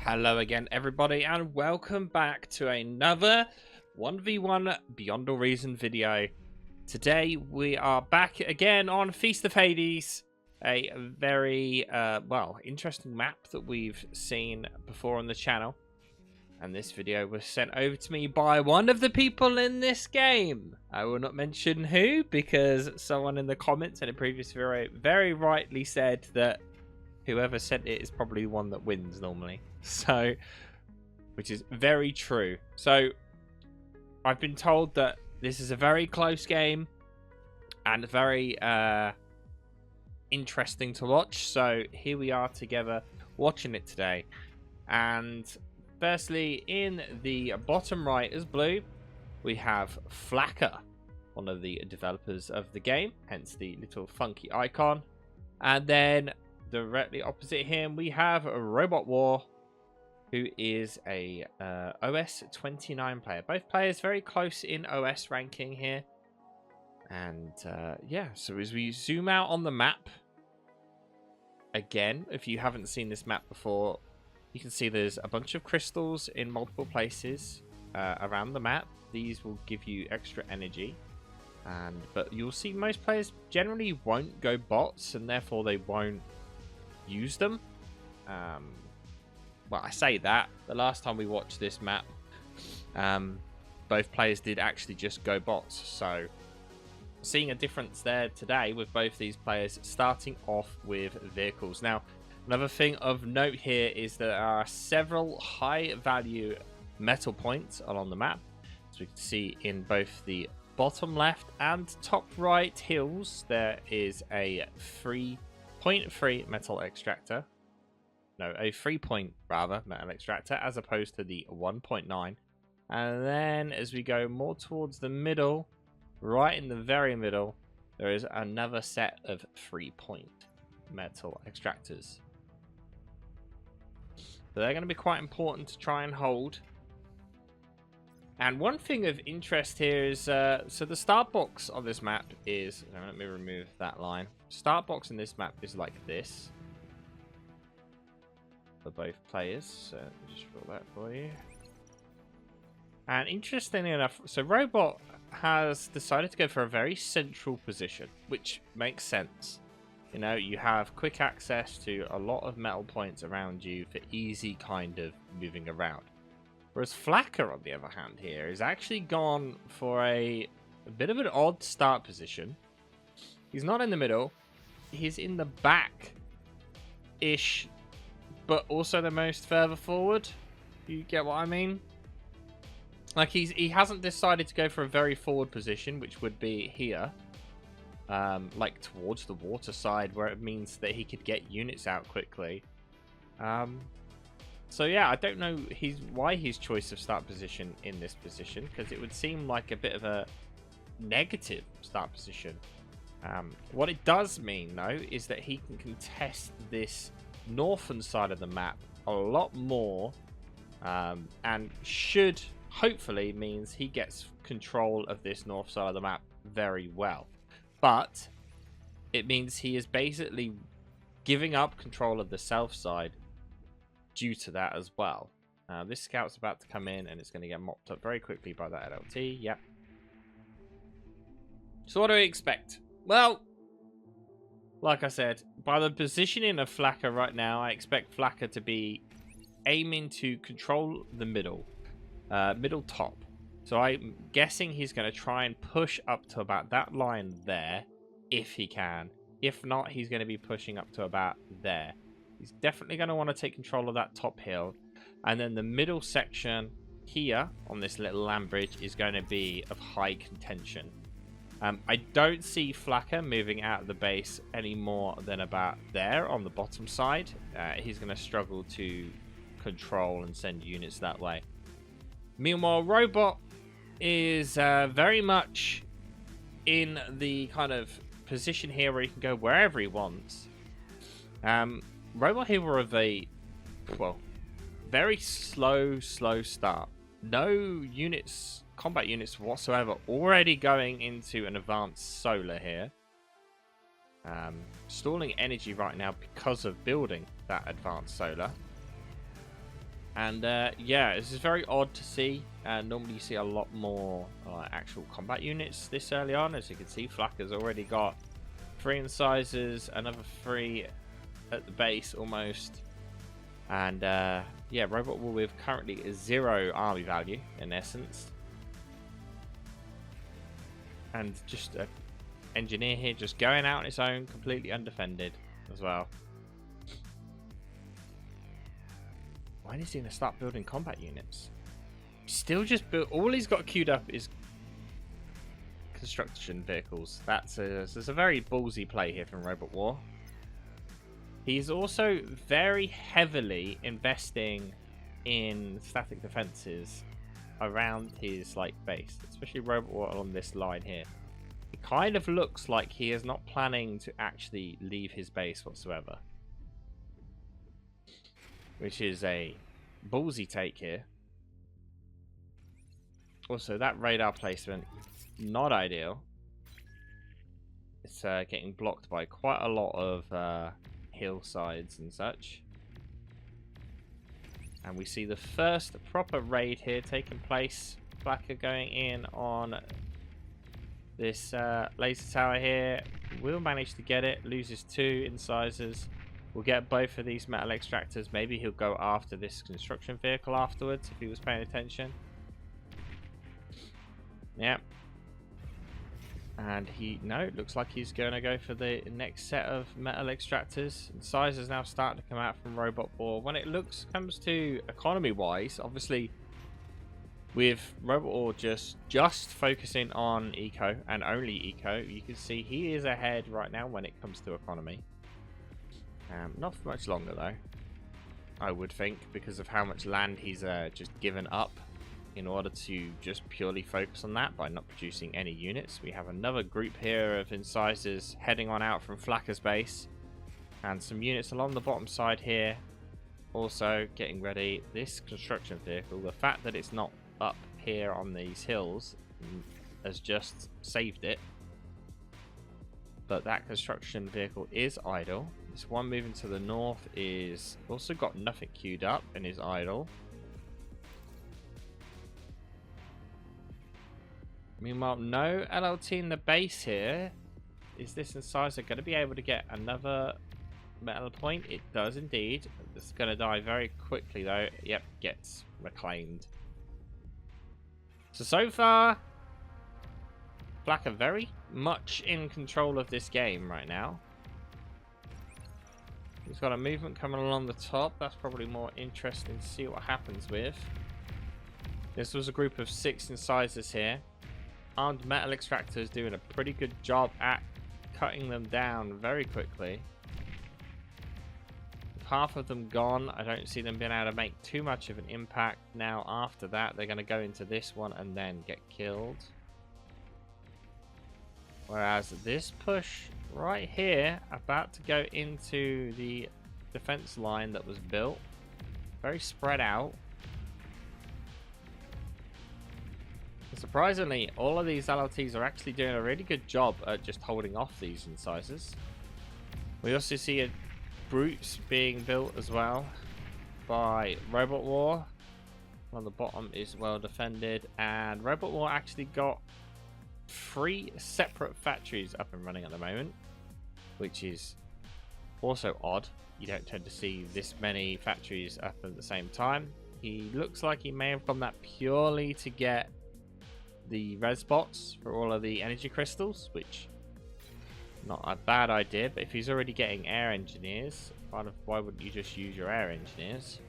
Hello again, everybody, and welcome back to another 1v1 Beyond All Reason video. Today, we are back again on Feast of Hades, a very, interesting map that we've seen before on the channel. And this video was sent over to me by one of the people in this game. I will not mention who, because someone in the comments in a previous video very rightly said that whoever sent it is probably one that wins normally. So, which is very true. So, I've been told that this is a very close game and very interesting to watch. So, here we are together watching it today. And firstly, in the bottom right as blue, we have Flaka, one of the developers of the game, hence the little funky icon. And then directly opposite him, we have Robotwar, who is a OS 29 player. Both players very close in OS ranking here. And yeah, so as we zoom out on the map, again, if you haven't seen this map before, you can see there's a bunch of crystals in multiple places around the map. These will give you extra energy. But you'll see most players generally won't go bots, and therefore they won't use them. Well, I say that the last time we watched this map, both players did actually just go bots. So seeing a difference there today with both these players starting off with vehicles. Now, another thing of note here is that there are several high value metal points along the map. As we can see in both the bottom left and top right hills, there is a 3.3 metal extractor. No, a 3-point rather metal extractor, as opposed to the 1.9. And then as we go more towards the middle, right in the very middle, there is another set of 3-point metal extractors. So they're going to be quite important to try and hold. And one thing of interest here is, so the start box on this map is, let me remove that line. Start box in this map is like this for both players. So let me just draw that for you. And interestingly enough, so Robot has decided to go for a very central position, which makes sense. You know, you have quick access to a lot of metal points around you for easy kind of moving around. Whereas Flaka, on the other hand, here is actually gone for a bit of an odd start position. He's not in the middle. He's in the back-ish, but also the most further forward. You get what I mean? Like, he hasn't decided to go for a very forward position, which would be here. Like towards the water side, where it means that he could get units out quickly. So yeah, I don't know why his choice of start position in this position, because it would seem like a bit of a negative start position. What it does mean, though, is that he can contest this northern side of the map a lot more, and should hopefully means he gets control of this north side of the map very well. But it means he is basically giving up control of the south side due to that as well. This scout's about to come in, and it's going to get mopped up very quickly by that LT. Yep. So what do we expect? Well, like I said, by the positioning of Flaka right now, I expect Flaka to be aiming to control the middle top. So I'm guessing he's going to try and push up to about that line there, if he can. If not, he's going to be pushing up to about there. He's definitely going to want to take control of that top hill. And then the middle section here on this little land bridge is going to be of high contention. I don't see Flaka moving out of the base any more than about there on the bottom side. He's going to struggle to control and send units that way. Meanwhile, Robot is very much in the kind of position here where he can go wherever he wants. Robot here were of a, well, very slow start. No units, combat units whatsoever, already going into an advanced solar here. Stalling energy right now because of building that advanced solar. And yeah, this is very odd to see. Normally you see a lot more actual combat units this early on. As you can see, Flaka's already got 3 incisors, another 3 at the base almost. And yeah, Robot War with currently 0 army value in essence. And just an engineer here just going out on its own, completely undefended as well. When is he going to start building combat units? Still just built. All he's got queued up is construction vehicles. That's a very ballsy play here from Robot War. He's also very heavily investing in static defenses around his base, especially Robot War on this line here. It kind of looks like he is not planning to actually leave his base whatsoever, which is a ballsy take here. Also, that radar placement, not ideal. It's getting blocked by quite a lot of hillsides and such. And we see the first proper raid here taking place. Flaka going in on this laser tower here. Will manage to get it. Loses 2 incisors. We'll get both of these metal extractors. Maybe he'll go after this construction vehicle afterwards if he was paying attention. Yep. And it looks like he's going to go for the next set of metal extractors. Incisors now starting to come out from Robot War. When it comes to economy wise, obviously with Robot War just focusing on eco and only eco, you can see he is ahead right now when it comes to economy. Not for much longer though, I would think, because of how much land he's just given up in order to just purely focus on that by not producing any units. We have another group here of incisors heading on out from Flaka's base, and some units along the bottom side here also getting ready. This construction vehicle, the fact that it's not up here on these hills has just saved it, but that construction vehicle is idle. This one moving to the north is also got nothing queued up and is idle. Meanwhile, no LLT in the base here. Is this incisor going to be able to get another metal point? It does indeed. It's going to die very quickly though. Yep, gets reclaimed. So far, Flaka very much in control of this game right now. He's got a movement coming along the top. That's probably more interesting to see what happens with. This was a group of 6 incisors here. Armed metal extractors doing a pretty good job at cutting them down very quickly. With half of them gone, I don't see them being able to make too much of an impact. Now after that, they're going to go into this one and then get killed. Whereas this push right here, about to go into the defense line that was built, very spread out. And surprisingly, all of these LLTs are actually doing a really good job at just holding off these incisors. We also see brutes being built as well by Robot War. On the bottom is well defended, and Robot War actually got 3 separate factories up and running at the moment, which is also odd. You don't tend to see this many factories up at the same time. He looks like he may have done that purely to get the res bots for all of the energy crystals, which not a bad idea. But if he's already getting air engineers, why wouldn't you just use your air engineers?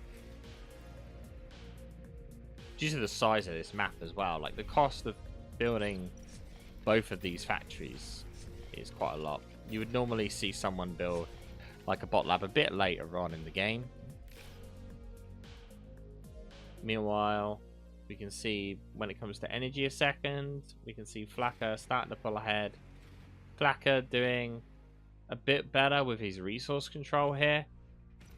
Due to the size of this map as well, like the cost of building both of these factories is quite a lot. You would normally see someone build like a bot lab a bit later on in the game. Meanwhile, we can see when it comes to energy a second, we can see Flaka starting to pull ahead. Flaka doing a bit better with his resource control here.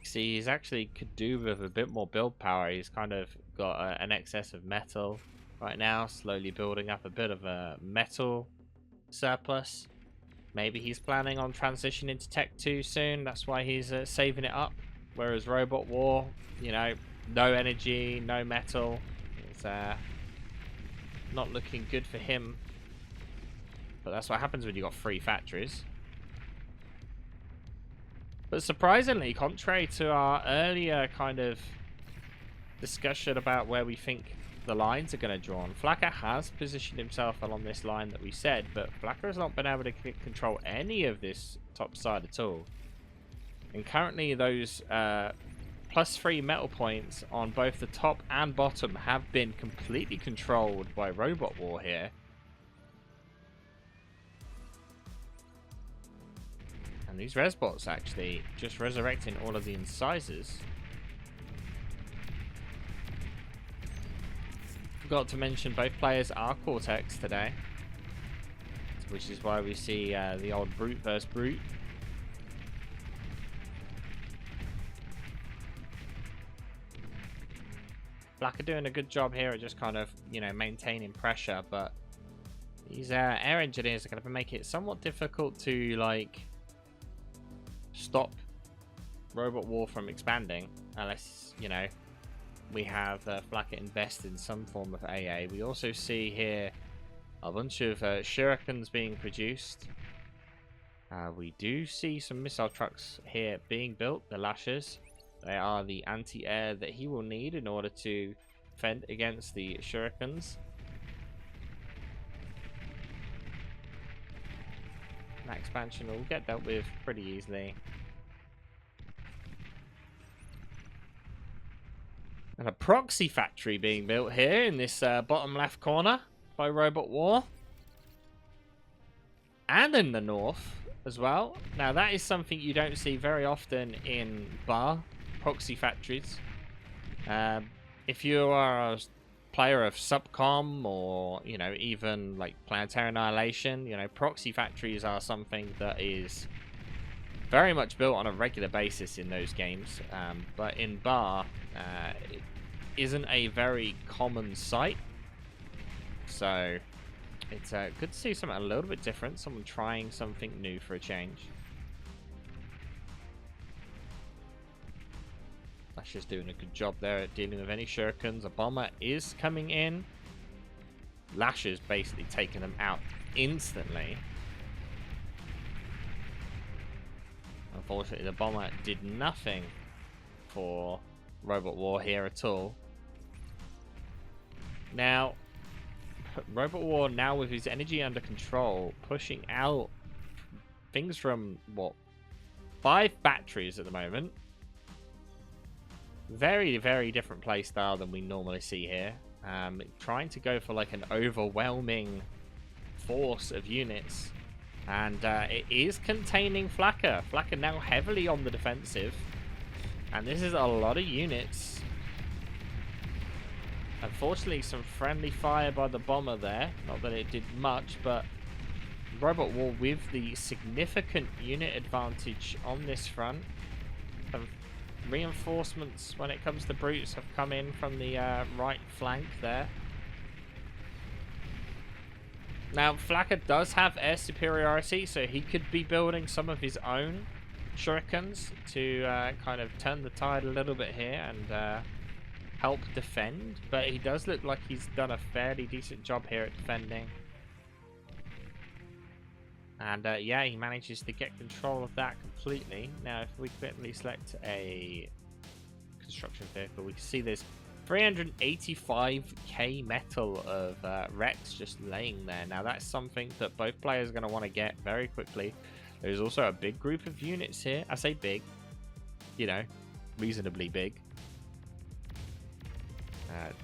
See, he's actually could do with a bit more build power. He's kind of got an excess of metal right now, slowly building up a bit of a metal surplus. Maybe he's planning on transitioning to Tech 2 soon. That's why he's saving it up. Whereas Robot War, you know, No energy, no metal. It's not looking good for him. But that's what happens when you got 3 factories. But surprisingly, contrary to our earlier kind of discussion about where we think the lines are going to draw on, Flaka has positioned himself along this line that we said, but Flaka has not been able to control any of this top side at all. And currently those +3 metal points on both the top and bottom have been completely controlled by Robot War here. And these resbots actually just resurrecting all of the incisors. Forgot to mention both players are Cortex today, which is why we see the old Brute versus Brute. Flaka doing a good job here at just kind of, you know, maintaining pressure, but these air engineers are going to make it somewhat difficult to, like, stop Robot War from expanding, unless, you know, we have Flaka invest in some form of AA. We also see here a bunch of shurikens being produced. We do see some missile trucks here being built, the Lashers. They are the anti-air that he will need in order to fend against the shurikens. That expansion will get dealt with pretty easily. And a proxy factory being built here in this bottom left corner by Robot War. And in the north as well. Now that is something you don't see very often in bar proxy factories. If you are a player of Subcom or, you know, even like Total Annihilation, you know, proxy factories are something that is very much built on a regular basis in those games, but in bar it isn't a very common sight, so it's good to see something a little bit different, someone trying something new for a change. Lasher's doing a good job there at dealing with any shurikens. A bomber is coming in. Lasher's basically taking them out instantly. Unfortunately, the bomber did nothing for Robot War here at all. Now, Robot War now with his energy under control, pushing out things from, what, 5 batteries at the moment. Very, very different play style than we normally see here. Trying to go for like an overwhelming force of units. And it is containing Flaka. Flaka now heavily on the defensive. And this is a lot of units. Unfortunately, some friendly fire by the bomber there. Not that it did much, but Robot War with the significant unit advantage on this front. Reinforcements when it comes to brutes have come in from the right flank there. Now, Flaka does have air superiority, so he could be building some of his own shurikens to kind of turn the tide a little bit here and help defend. But he does look like he's done a fairly decent job here at defending. And yeah, he manages to get control of that completely. Now, if we quickly select a construction vehicle, we can see there's 385k metal of Rex just laying there. Now, that's something that both players are going to want to get very quickly. There's also a big group of units here. I say big, you know, reasonably big.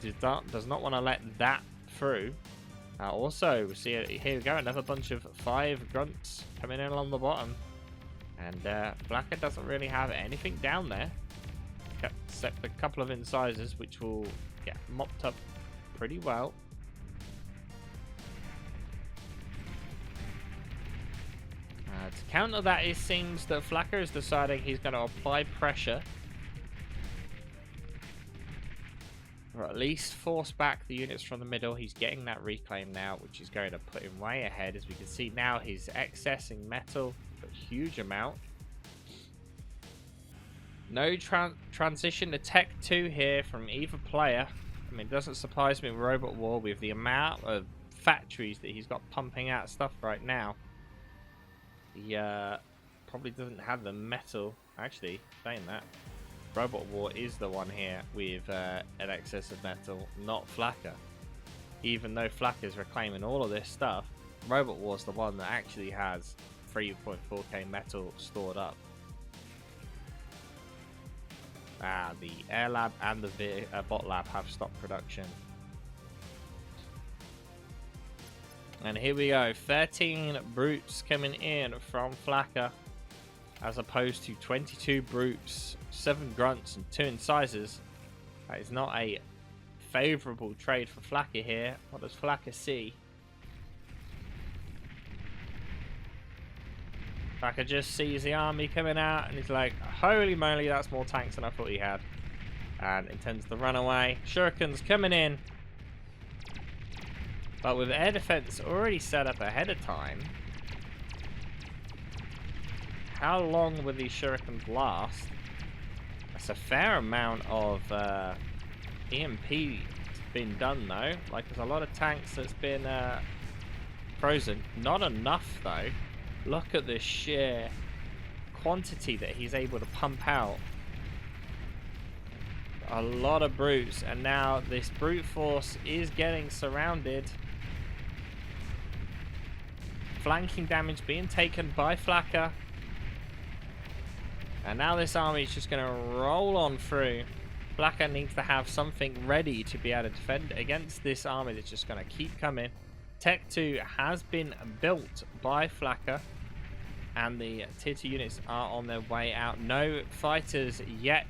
Does not want to let that through. Also, we see here we go, another bunch of 5 grunts coming in along the bottom. And Flaka doesn't really have anything down there. Except a couple of incisors, which will get mopped up pretty well. To counter that, it seems that Flaka is deciding he's going to apply pressure. Or at least force back the units from the middle. He's getting that reclaim now, which is going to put him way ahead. As we can see now, he's excessing metal a huge amount. No transition to Tech 2 here from either player. I mean, it doesn't surprise me with Robot War with the amount of factories that he's got pumping out stuff right now. He probably doesn't have the metal. Actually, saying that, Robot War is the one here with an excess of metal, not Flaka. Even though Flaka is reclaiming all of this stuff, Robot War's the one that actually has 3.4k metal stored up. The Air Lab and the Bot Lab have stopped production. And here we go, 13 brutes coming in from Flaka, as opposed to 22 brutes, 7 grunts, and 2 incisors. That is not a favourable trade for Flaka here. What does Flaka see? Flaka just sees the army coming out and he's like, holy moly, that's more tanks than I thought he had. And intends to run away. Shurikens coming in. But with air defense already set up ahead of time, how long will these shurikens last? That's a fair amount of EMP been done though. Like, there's a lot of tanks that's been frozen. Not enough though. Look at the sheer quantity that he's able to pump out. A lot of brutes, and now this brute force is getting surrounded. Flanking damage being taken by Flaka. And now this army is just going to roll on through. Flaka needs to have something ready to be able to defend against this army that's just going to keep coming. Tech 2 has been built by Flaka, and the tier 2 units are on their way out. No fighters yet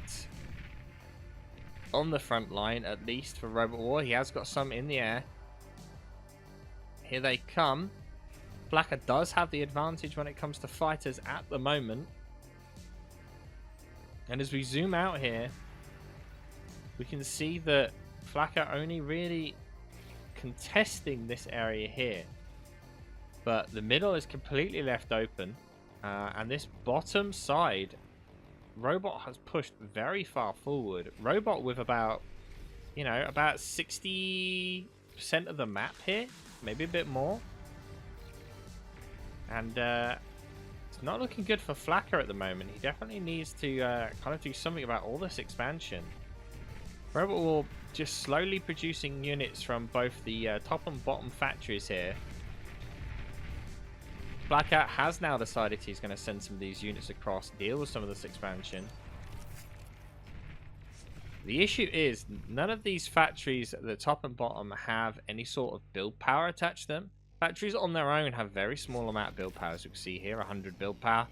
on the front line, at least for Robot War. He has got some in the air. Here they come. Flaka does have the advantage when it comes to fighters at the moment. And as we zoom out here, we can see that Flaka only really contesting this area here, but the middle is completely left open, and this bottom side, Robot has pushed very far forward. Robot with about 60% of the map here, maybe a bit more, and it's not looking good for Flaka at the moment. He definitely needs to kind of do something about all this expansion. Robot will just slowly producing units from both the top and bottom factories here. Flaka has now decided he's going to send some of these units across, deal with some of this expansion. The issue is none of these factories at the top and bottom have any sort of build power attached to them. Factories on their own have very small amount of build power, as you can see here, 100 build power.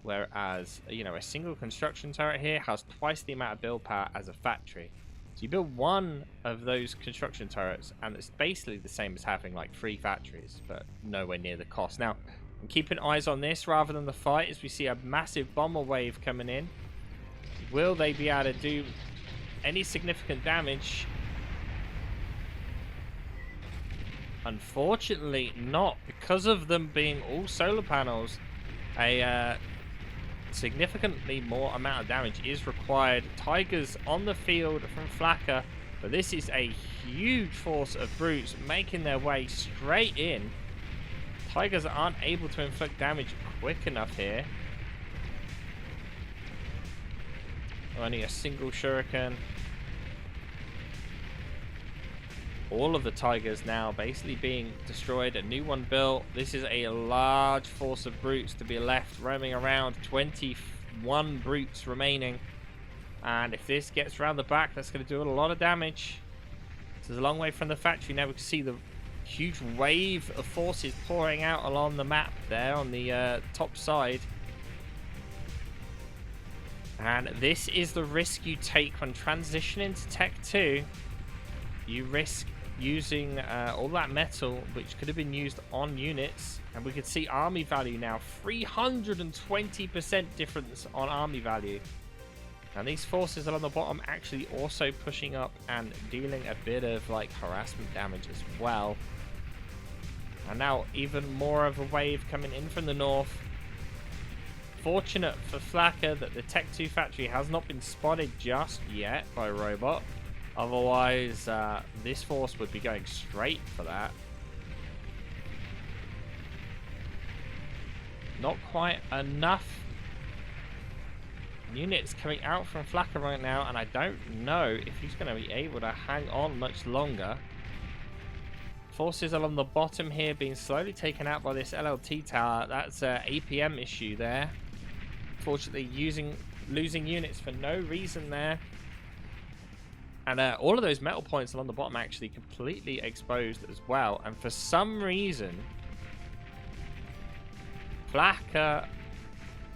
Whereas, a single construction turret here has twice the amount of build power as a factory. So you build one of those construction turrets, and it's basically the same as having like 3 factories, but nowhere near the cost. Now, I'm keeping eyes on this rather than the fight, as we see a massive bomber wave coming in. Will they be able to do any significant damage? Unfortunately not, because of them being all solar panels. A significantly more amount of damage is required. Tigers on the field from Flaka, but this is a huge force of brutes making their way straight in. Tigers aren't able to inflict damage quick enough here. Only a single shuriken. All of the tigers now basically being destroyed. A new one built. This is a large force of brutes to be left roaming around. 21 brutes remaining. And if this gets around the back, that's going to do a lot of damage. This is a long way from the factory. Now we can see the huge wave of forces pouring out along the map there on the top side. And this is the risk you take when transitioning to Tech 2. You risk using all that metal, which could have been used on units, and we could see army value now 320% difference on army value. And these forces along the bottom actually also pushing up and dealing a bit of like harassment damage as well. And now even more of a wave coming in from the north. Unfortunate for Flaka that the Tech 2 factory has not been spotted just yet by Robot. Otherwise, this force would be going straight for that. Not quite enough units coming out from Flaka right now, and I don't know if he's going to be able to hang on much longer. Forces along the bottom here being slowly taken out by this LLT tower. That's an APM issue there. Fortunately, losing units for no reason there. And all of those metal points along the bottom actually completely exposed as well. And for some reason, Flaka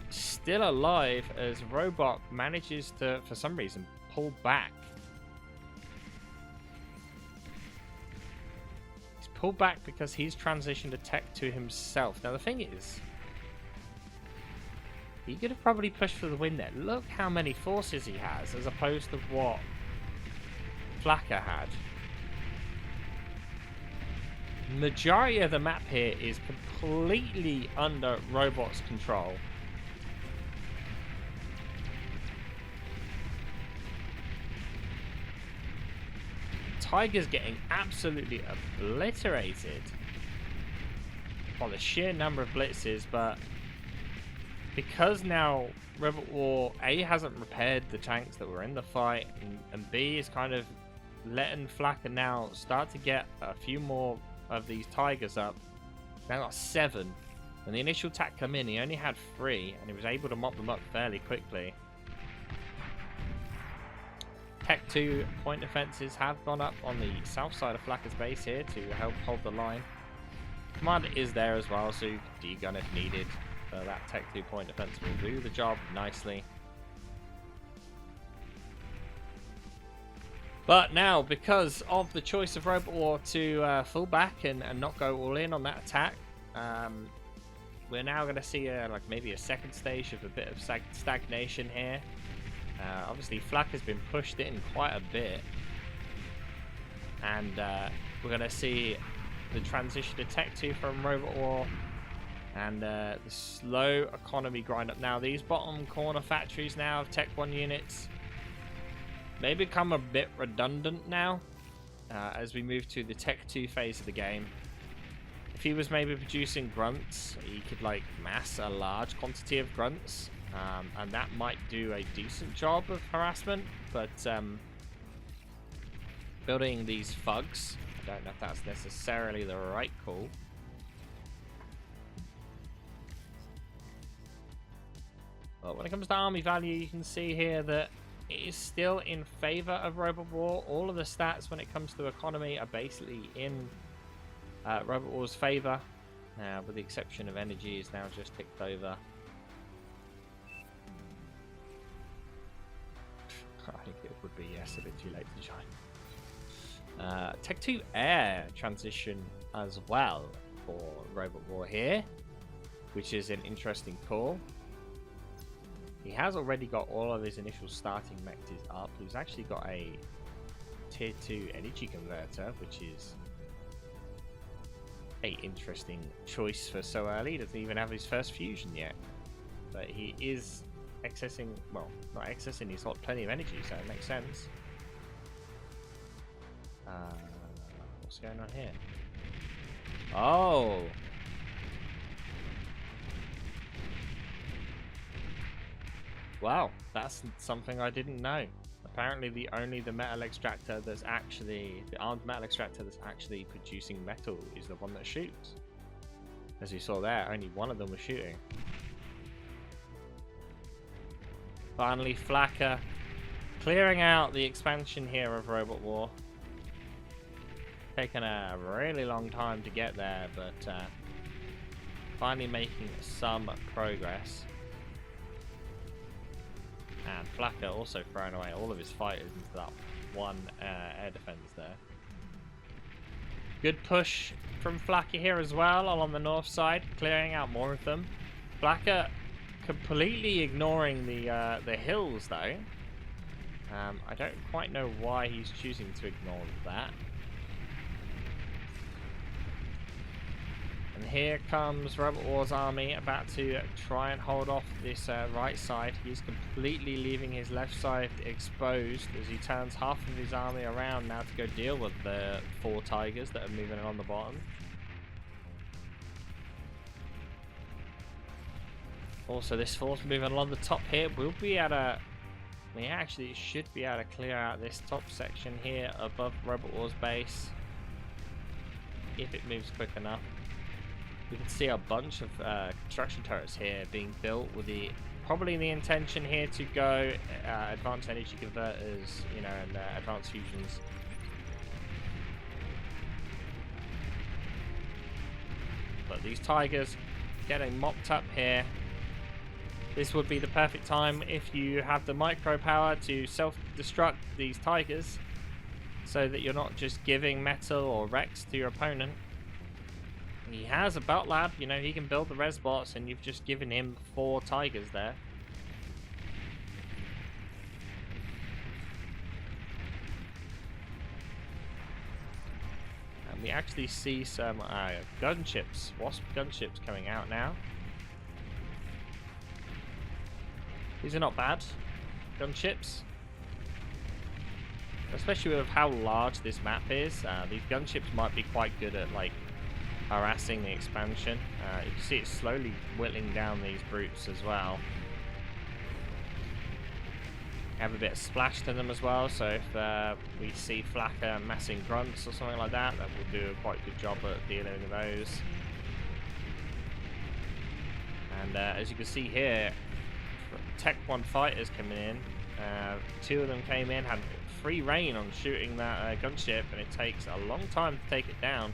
still alive as Robot manages to, for some reason, pull back. He's pulled back because he's transitioned a tech to himself. Now the thing is, he could have probably pushed for the win there. Look how many forces he has as opposed to what Flaka had. Majority of the map here is completely under Robot's control. Tiger's getting absolutely obliterated by the sheer number of blitzes, but because now Robot War A hasn't repaired the tanks that were in the fight, and B is kind of letting Flaka now start to get a few more of these Tigers up. Now got 7. When the initial attack come in, he only had 3, and he was able to mop them up fairly quickly. Tech 2 point defenses have gone up on the south side of Flaka's base here to help hold the line. Commander is there as well, so you can degun if needed. That Tech 2 point defense will do the job nicely. But now, because of the choice of Robot War to fall back and not go all in on that attack, we're now going to see like maybe a second stage of a bit of stagnation here. Obviously, Flak has been pushed in quite a bit, and we're going to see the transition to Tech 2 from Robot War, and the slow economy grind up. Now, these bottom corner factories now of Tech 1 units, they become a bit redundant now as we move to the Tech 2 phase of the game. If he was maybe producing grunts, he could like mass a large quantity of grunts, and that might do a decent job of harassment, but building these thugs, I don't know if that's necessarily the right call. But when it comes to army value, you can see here that it is still in favor of Robot War. All of the stats when it comes to economy are basically in Robot War's favor, with the exception of energy is now just ticked over. I think it would be, yes, a bit too late to join. Tech 2 Air transition as well for Robot War here, which is an interesting call. He has already got all of his initial starting mechs up. He's actually got a tier 2 energy converter, which is a interesting choice for so early. He doesn't even have his first fusion yet, but he is accessing, well, not accessing, he's got plenty of energy, so it makes sense. What's going on here? Oh, wow, that's something I didn't know. Apparently the metal extractor that's actually, the armed metal extractor that's actually producing metal is the one that shoots. As you saw there, only one of them was shooting. Finally, Flaka clearing out the expansion here of Robot War. Taken a really long time to get there, but finally making some progress. And Flaka also throwing away all of his fighters into that one air defense there. Good push from Flaka here as well along the north side, clearing out more of them. Flaka completely ignoring the hills though. I don't quite know why he's choosing to ignore that. And here comes Robot War's army about to try and hold off this right side. He's completely leaving his left side exposed as he turns half of his army around now to go deal with the 4 tigers that are moving along the bottom. Also, this force moving along the top here will be able to... We actually should be able to clear out this top section here above Robot War's base. If it moves quick enough. We can see a bunch of construction turrets here being built with probably the intention here to go advanced energy converters, you know, and advanced fusions. But these tigers getting mopped up here. This would be the perfect time if you have the micro power to self-destruct these tigers, so that you're not just giving metal or Rex to your opponent. He has a belt lab, you know, he can build the res bots, and you've just given him 4 tigers there. And we actually see some gunships, Wasp gunships coming out now. These are not bad gunships, especially with how large this map is. These gunships might be quite good at like harassing the expansion. You can see it's slowly whittling down these brutes as well. Have a bit of splash to them as well, so if we see Flaka massing grunts or something like that, that will do a quite good job at dealing with those. And as you can see here, Tech 1 fighters coming in. 2 of them came in, had free reign on shooting that gunship, and it takes a long time to take it down.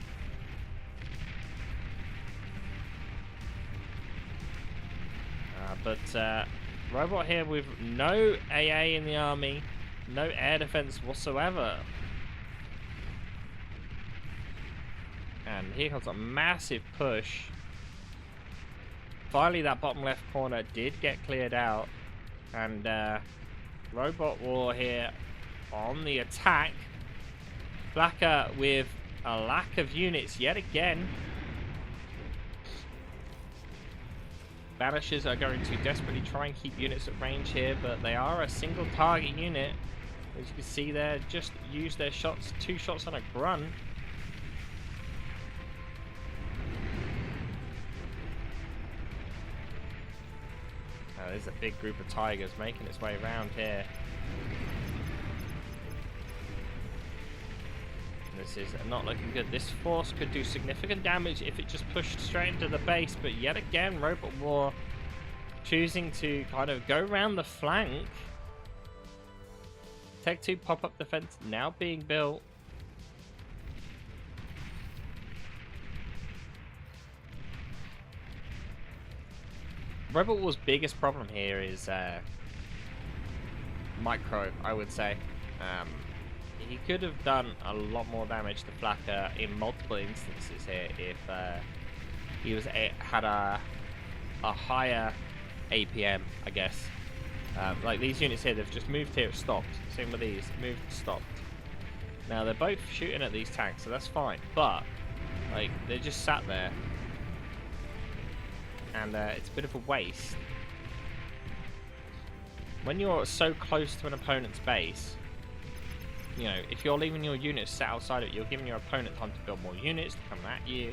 But Robot here with no AA in the army, no air defense whatsoever. And here comes a massive push. Finally, that bottom left corner did get cleared out, and Robot War here on the attack. Flaka with a lack of units yet again. Banishers are going to desperately try and keep units at range here, but they are a single target unit. As you can see there, just use their shots, 2 shots on a grunt. There's a big group of tigers making its way around here. This is not looking good. This force could do significant damage if it just pushed straight into the base, but yet again, Robot War choosing to kind of go around the flank. Tech 2 pop-up defense now being built. Robot War's biggest problem here is micro, I would say. He could have done a lot more damage to Flaka in multiple instances here if he had a higher APM, I guess. Like these units here, they've just moved here, stopped. Same with these, moved, stopped. Now they're both shooting at these tanks, so that's fine. But like they're just sat there, and it's a bit of a waste. When you're so close to an opponent's base, you know, if you're leaving your units set outside it, you're giving your opponent time to build more units to come at you.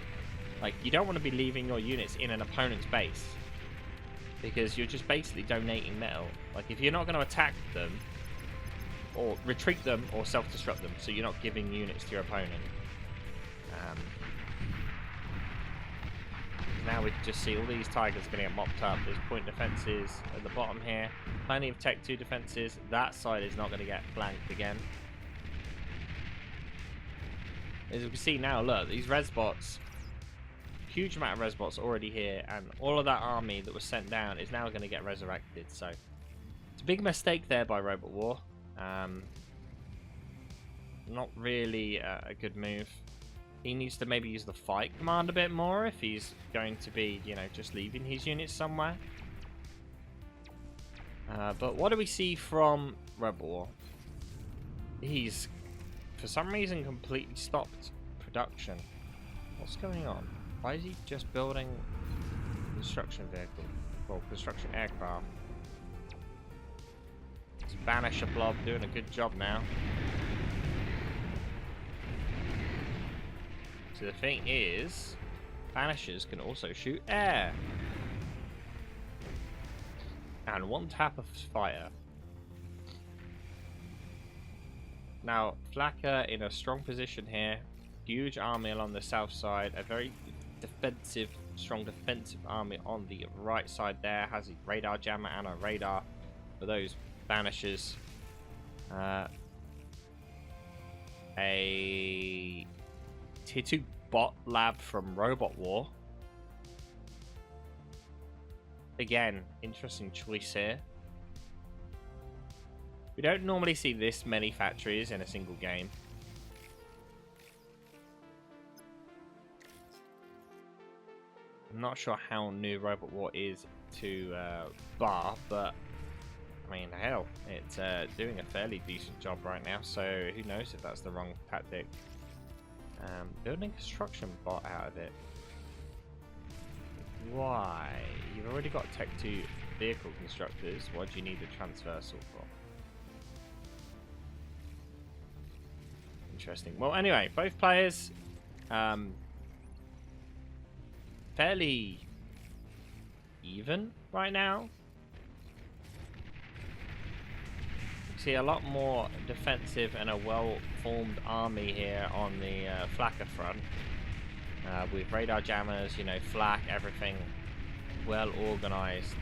Like, you don't want to be leaving your units in an opponent's base, because you're just basically donating metal. Like, if you're not going to attack them, or retreat them, or self-destruct them, so you're not giving units to your opponent. Now we just see all these tigers going to get mopped up. There's point defenses at the bottom here. Plenty of Tech 2 defenses. That side is not going to get flanked again. As you can see now, look, these res bots, huge amount of res bots already here, and all of that army that was sent down is now going to get resurrected. So it's a big mistake there by Robot War. Not really a good move. He needs to maybe use the fight command a bit more if he's going to be, you know, just leaving his units somewhere. But what do we see from Robot War? He's, for some reason, completely stopped production. What's going on? Why is he just building construction vehicle? Well, construction aircraft. It's Banisher Blob doing a good job now. So the thing is, Banishers can also shoot air. And one tap of fire. Now, Flaka in a strong position here. Huge army along the south side. A very defensive, strong defensive army on the right side there. Has a radar jammer and a radar for those Banishers. A Tier 2 bot lab from Robot War. Again, interesting choice here. We don't normally see this many factories in a single game. I'm not sure how new Robot War is to Bar, but I mean, hell, it's doing a fairly decent job right now, so who knows if that's the wrong tactic. Building a construction bot out of it. Why? You've already got Tech 2 vehicle constructors. What do you need a transversal for? Interesting. Well, anyway, both players fairly even right now. See a lot more defensive and a well-formed army here on the Flaka front. With radar jammers, you know, flak, everything well organized.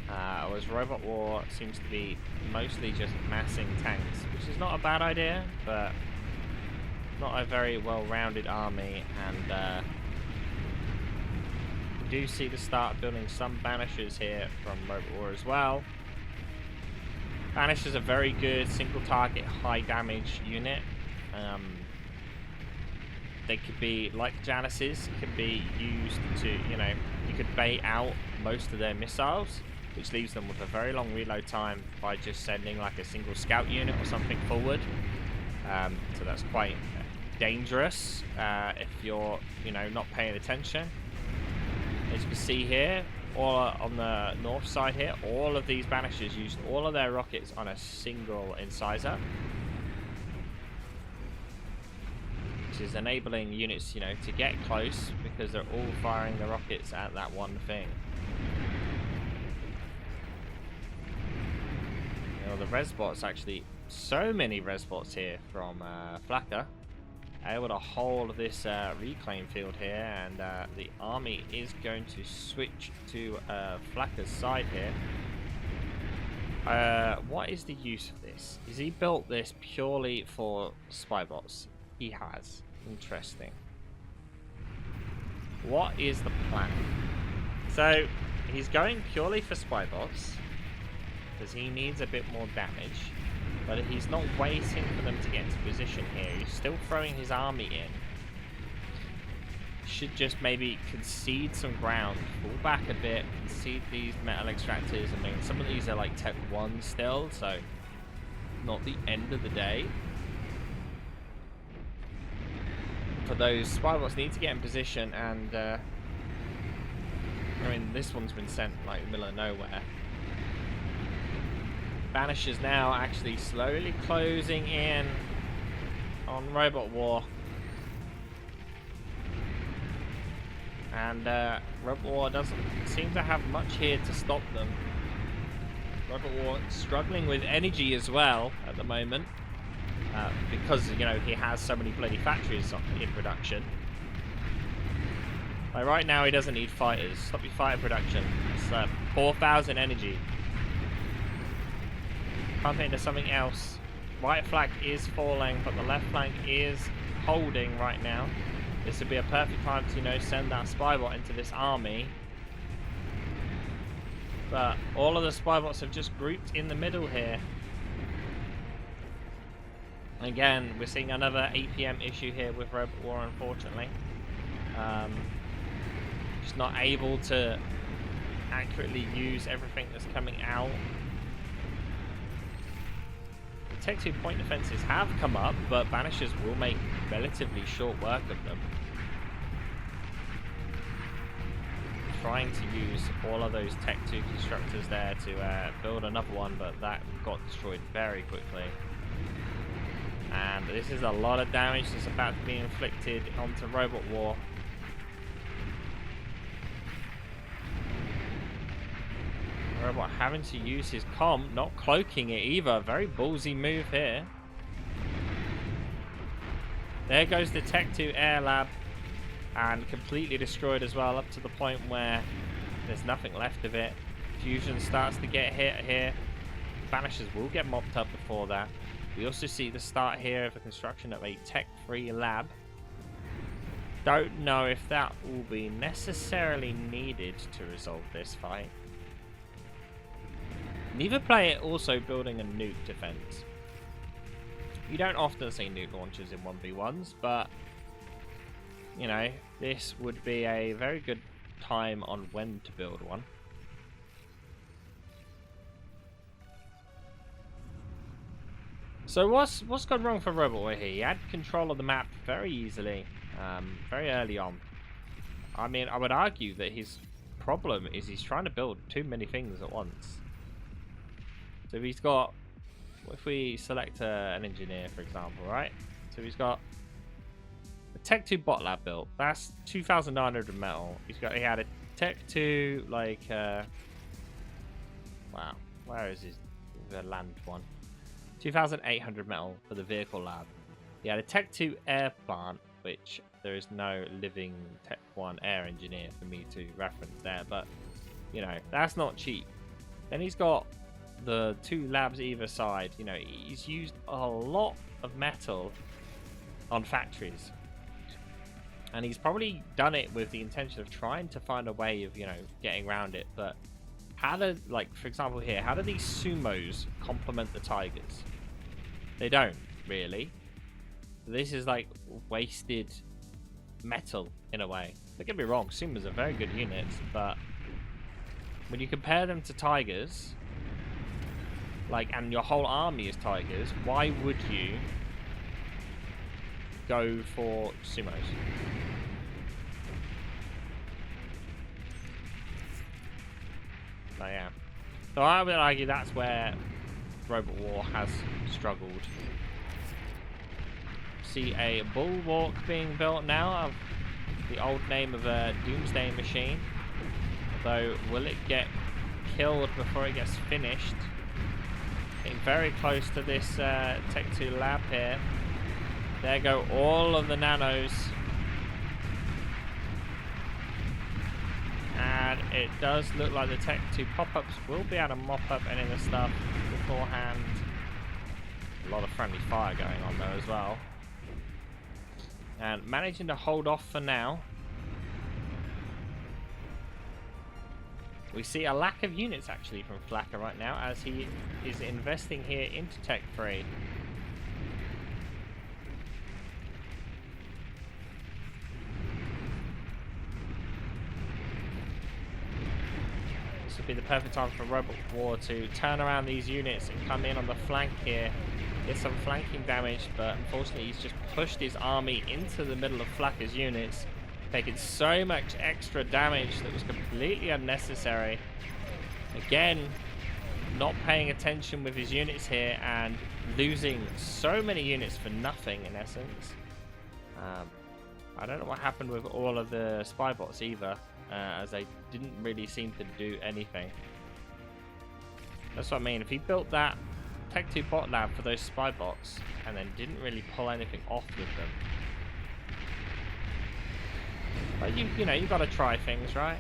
Whereas Robot War seems to be mostly just massing tanks, which is not a bad idea, but not a very well-rounded army. And we do see the start building some Banishers here from Robot War as well. Banishers are very good single target, high damage unit. They could be like Janices, could be used to, you know, you could bait out most of their missiles, which leaves them with a very long reload time by just sending like a single scout unit or something forward. So that's quite dangerous if you're, you know, not paying attention. As you can see here, all on the north side here, all of these Banishers used all of their rockets on a single incisor, which is enabling units, you know, to get close because they're all firing the rockets at that one thing. You know, the Resbots, actually, so many Resbots here from Flaka, able to hold this reclaim field here, and the army is going to switch to Flaka's side here. What is the use of this? Is he built this purely for spy bots? He has. Interesting. What is the plan? So he's going purely for spy bots because he needs a bit more damage, but he's not waiting for them to get into position here. He's still throwing his army in. Should just maybe concede some ground, fall back a bit, concede these metal extractors. I mean, some of these are like Tech 1 still, so not the end of the day. For those spy bots need to get in position, and I mean, this one's been sent like in the middle of nowhere. Banishers now actually slowly closing in on Robot War, and Robot War doesn't seem to have much here to stop them. Robot War struggling with energy as well at the moment. Because, you know, he has so many bloody factories in production. Like right now he doesn't need fighters. Stop your fighter production. It's 4,000 energy. Pump it into something else. Right flank is falling, but the left flank is holding right now. This would be a perfect time to, you know, send that spy bot into this army. But all of the spy bots have just grouped in the middle here. Again, we're seeing another APM issue here with Robot War, unfortunately. Just not able to accurately use everything that's coming out. The Tech 2 point defenses have come up, but Banishers will make relatively short work of them. trying to use all of those Tech 2 constructors there to build another one, but that got destroyed very quickly. And this is a lot of damage that's about to be inflicted onto Robot War. Robot having to use his comm, not cloaking it either. Very ballsy move here. There goes the Tech 2 Air Lab, and completely destroyed as well, up to the point where there's nothing left of it. Fusion starts to get hit here. Banishers will get mopped up before that. We also see the start here of the construction of a Tech 3 lab. Don't know if that will be necessarily needed to resolve this fight. Neither player also building a nuke defense. You don't often see nuke launchers in 1v1s, but you know, this would be a very good time on when to build one. So what's gone wrong for Robotwar here? He had control of the map very easily, very early on. I mean, I would argue that his problem is he's trying to build too many things at once. So he's got, if we select an engineer, for example, right? So he's got a Tech 2 bot lab built. That's 2,900 metal. He had a Tech 2 like wow, where is the land one? 2,800 metal for the vehicle lab. He had a Tech 2 air plant, which there is no living Tech 1 air engineer for me to reference there, but you know, that's not cheap. Then he's got the 2 labs either side. You know, he's used a lot of metal on factories, and he's probably done it with the intention of trying to find a way of, you know, getting around it. But how do, like, for example here, how do these sumos complement the tigers? They don't, really. This is like wasted metal in a way. Don't get me wrong, sumos are very good units, but when you compare them to tigers, like, and your whole army is tigers, why would you go for sumos? So yeah. So I would argue that's where Robot War has struggled. See a bulwark being built now of the old name of a Doomsday Machine. Although, will it get killed before it gets finished? Getting very close to this Tech 2 lab here. There go all of the nanos. And it does look like the Tech 2 pop-ups will be able to mop up any of the stuff beforehand. A lot of friendly fire going on though as well. And managing to hold off for now. We see a lack of units actually from Flaka right now, as he is investing here into Tech 3. This would be the perfect time for Robot War to turn around these units and come in on the flank here. Get some flanking damage, but unfortunately he's just pushed his army into the middle of Flaka's units, taking so much extra damage that was completely unnecessary. Again, not paying attention with his units here and losing so many units for nothing in essence. I don't know what happened with all of the spy bots either, as they didn't really seem to do anything. That's what I mean. If he built that Tech 2 bot lab for those spy bots and then didn't really pull anything off with them. But you know, you got to try things, right?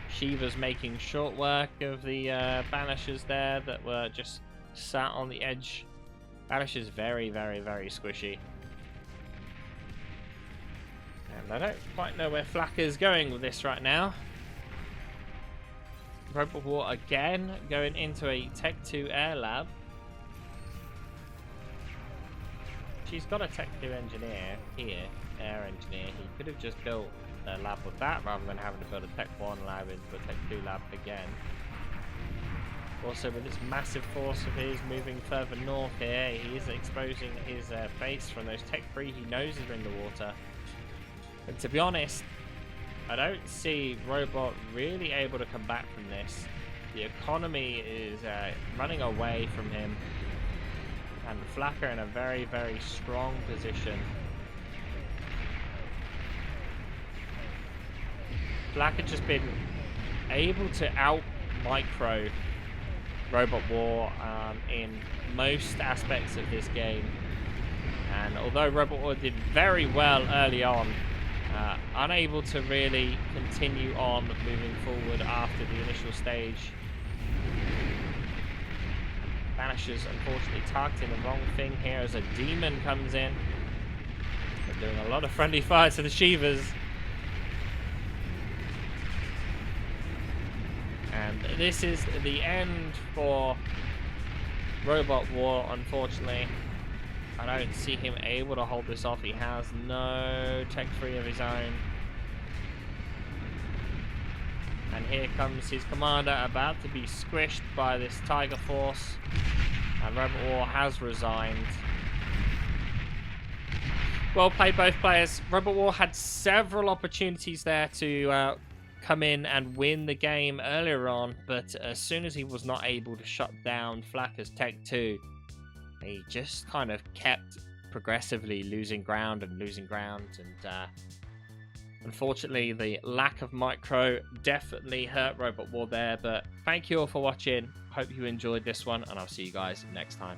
Shiva's making short work of the banishers there that were just sat on the edge. Banishers very, very, very squishy. And I don't quite know where Flaka is going with this right now. Robot War again going into a Tech 2 air lab. She's got a Tech 2 engineer here, air engineer. He could have just built a lab with that rather than having to build a Tech 1 lab into a Tech 2 lab again. Also, with this massive force of his moving further north here, he is exposing his base from those Tech 3 he knows are in the water. And to be honest, I don't see Robot really able to come back from this. The economy is running away from him. And Flaka in a very, very strong position. Flaka just been able to out-micro Robot War in most aspects of this game. And although Robot War did very well early on, unable to really continue on moving forward after the initial stage. Banishers unfortunately targeting the wrong thing here as a demon comes in. They're doing a lot of friendly fire to the Shivas. And this is the end for Robot War, unfortunately. I don't see him able to hold this off. He has no tech 3 of his own. And here comes his commander, about to be squished by this Tiger Force. And Robot War has resigned. Well played, both players. Robot War had several opportunities there to come in and win the game earlier on, but as soon as he was not able to shut down Flaka's Tech 2, he just kind of kept progressively losing ground. And unfortunately, the lack of micro definitely hurt Robot War there. But thank you all for watching. Hope you enjoyed this one, and I'll see you guys next time.